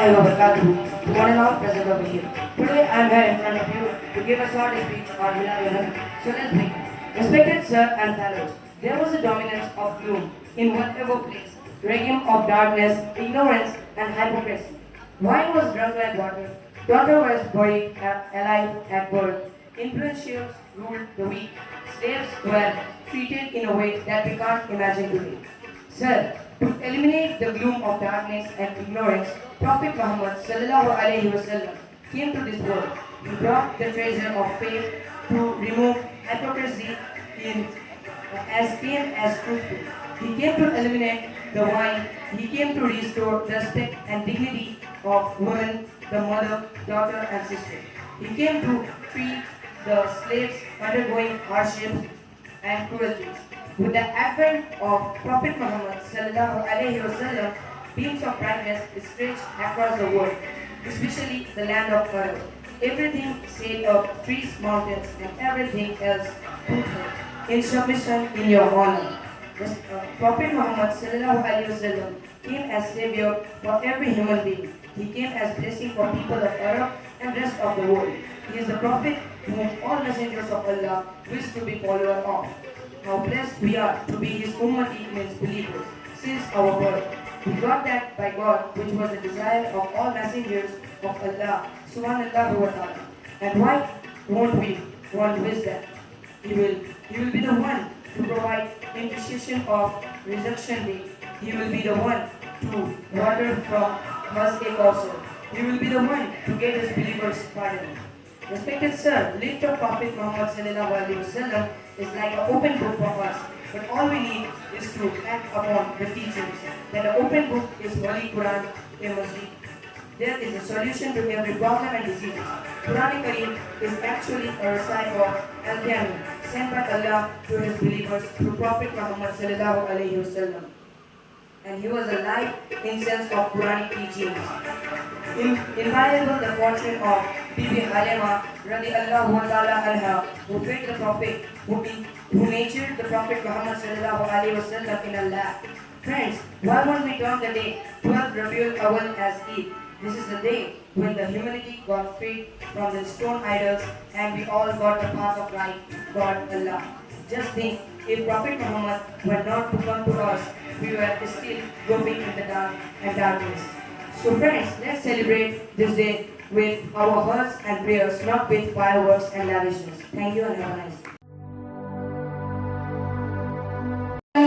warahmatullahi wabarakatuh. One and all present over here. Today I am here in front of you to give a short speech on Milad. So let's begin. Respected sir and fellows, there was a dominance of gloom in whatever place, regime of darkness, ignorance, and hypocrisy. Wine was drunk like water. Daughter was buried alive at birth. Influentials ruled the weak. Slaves were treated in a way that we can't imagine today. Sir, to eliminate the gloom of darkness and ignorance, Prophet Muhammad sallallahu alaihi wasallam came to this world. He brought the treasure of faith to remove hypocrisy in as plain as truthful. He came to eliminate the wine. He came to restore the respect and dignity of women, the mother, daughter, and sister. He came to free the slaves undergoing hardships and cruelties. With the advent of Prophet Muhammad sallallahu alaihi wasallam, beams of brightness stretched across the world, especially the land of Arab. Everything sailed up, trees, mountains, and everything else fruitful in submission in your honor. Prophet Muhammad sallallahu alaihi wasallam came as savior for every human being. He came as blessing for people of Arab and rest of the world. He is the prophet whom all messengers of Allah wish to be follower of. How blessed we are to be his ummati means believers since our birth. We got that by God, which was the desire of all messengers of Allah subhanahu wa ta'ala. And why won't we want wisdom? He will be the one to provide intercession of resurrection day. He will be the one to water from Masjid also. He will be the one to get his believers pardon. Respected sir, lift of Prophet Muhammad sallallahu alaihi wasallam is like an open book for us. But all we need is to act upon the teachings. That the open book is Holy Quran in Masjid. There is a solution to every problem and disease. Quran Kareem is actually a recital of Al-Qiyam sent by Allah to his believers through Prophet Muhammad sallallahu alaihi wasallam. And he was a live instance of Quranic teachings. Invaluable the fortune of Bibi Halima radiallahu ta'ala anha, who fed the Prophet, who nurtured the Prophet Muhammad sallallahu alaihi wasallam in Allah. Friends, why won't we term the day 12 Rabiul Awal as Eid? This is the day when the humanity got freed from the stone idols and we all got the path of light, God Allah. Just think, if Prophet Muhammad were not to come to us, we were still groping in the dark and darkness. So friends, let's celebrate this day with our hearts and prayers, not with fireworks and lavishness. Thank you and have a nice day.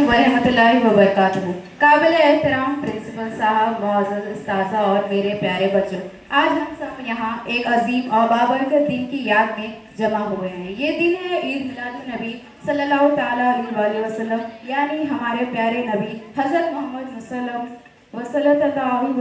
वरहमतुल्लाहि वबरकातुहू। काबिल एहतराम principal साहब, मुअज़्ज़ज़ उस्ताज़ा और मेरे प्यारे बच्चों, आज हम सब यहाँ एक अजीम और बाबरकत दिन की याद में जमा हुए हैं। ये दिन है ईद मिलादुन नबी सल्लल्लाहु ताला अलैहि वसल्लम, यानी हमारे प्यारे नबी हज़रत मोहम्मद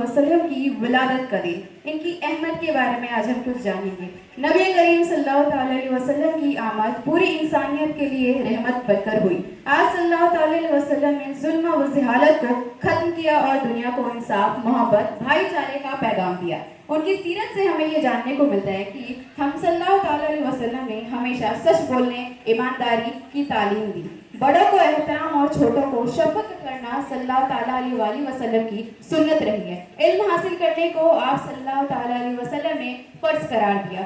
वसल्लम की विलादत का दिन। इनकी अहमद के बारे में आज हम कुछ जानेंगे। नबी करीम सल्लल्लाहु अलैहि वसल्लम की आमद पूरी इंसानियत के लिए रहमत बनकर हुई। आज सल्लल्लाहु अलैहि वसल्लम ने जुल्म व जहालत को खत्म किया और दुनिया को इंसाफ, मोहब्बत, भाईचारे का पैगाम दिया। उनकी सीरत से हमें ये जानने को मिलता है कि हम सल्लल्लाहु अलैहि वसल्लम ने हमेशा सच बोलने, ईमानदारी की तालीम दी। बड़ों को एहतराम और छोटों को शफकत करना सल्लल्लाहु अलैहि वसल्लम की सुन्नत रही है। इल्म हासिल करने को आप सल्लल्लाहु अलैहि वसल्लम ने फर्ज करार दिया।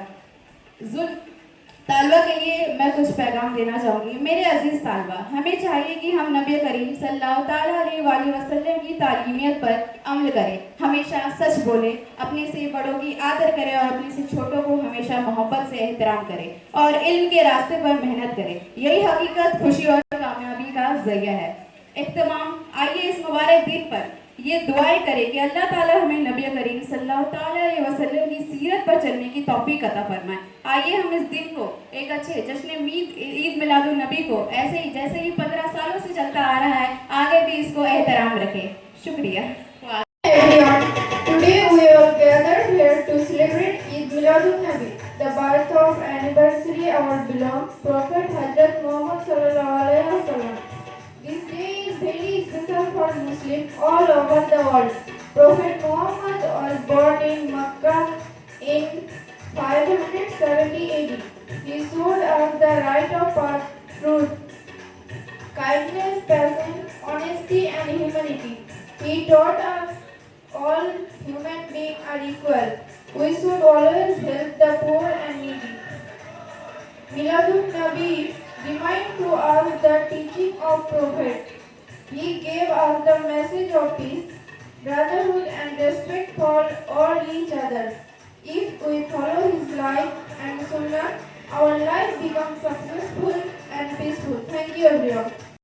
तालबा के लिए मैं कुछ पैगाम देना चाहूँगी। मेरे अजीज तालबा, हमें चाहिए कि हम नबी करीम सल्लल्लाहु अलैहि वसल्लम की तालीमियत पर अमल करें, हमेशा सच बोलें, अपने से बड़ों की आदर करें और अपने से छोटों को हमेशा मोहब्बत से एहतराम करें और इल्म के रास्ते पर मेहनत करें। यही हकीकत, खुशी और कामयाबी का जरिया है। इख्तिताम, आइए इस मुबारक दिन पर ये दुआएं करें कि अल्लाह ताला हमें नबी करीम सल्लल्लाहु अलैहि वसल्लम की सीरत पर चलने की तौफीक अता फरमाए। आइए हम इस दिन को एक अच्छे जश्न ईद मिलादुन नबी को ऐसे ही जैसे ही 15 सालों से चलता आ रहा है, आगे भी इसको एहतराम रखें। शुक्रिया। Everyone, today we are gathered here to celebrate Eid Miladun Nabi, the birth of anniversary our beloved Prophet Hazrat Muhammad sallallahu alaihi wasallam. This day is very special for Muslims all over the world. Prophet Muhammad was born in Makkah in 570 AD. He showed us the right of path, truth, kindness, patience, honesty, and humanity. He taught us all human beings are equal. We should always help the poor and needy. Miladun Nabi reminds to us the teaching of Prophet. He gave us the message of peace, brotherhood and respect for all each other. If we follow his life and sunnah, our life becomes successful and peaceful. Thank you everyone.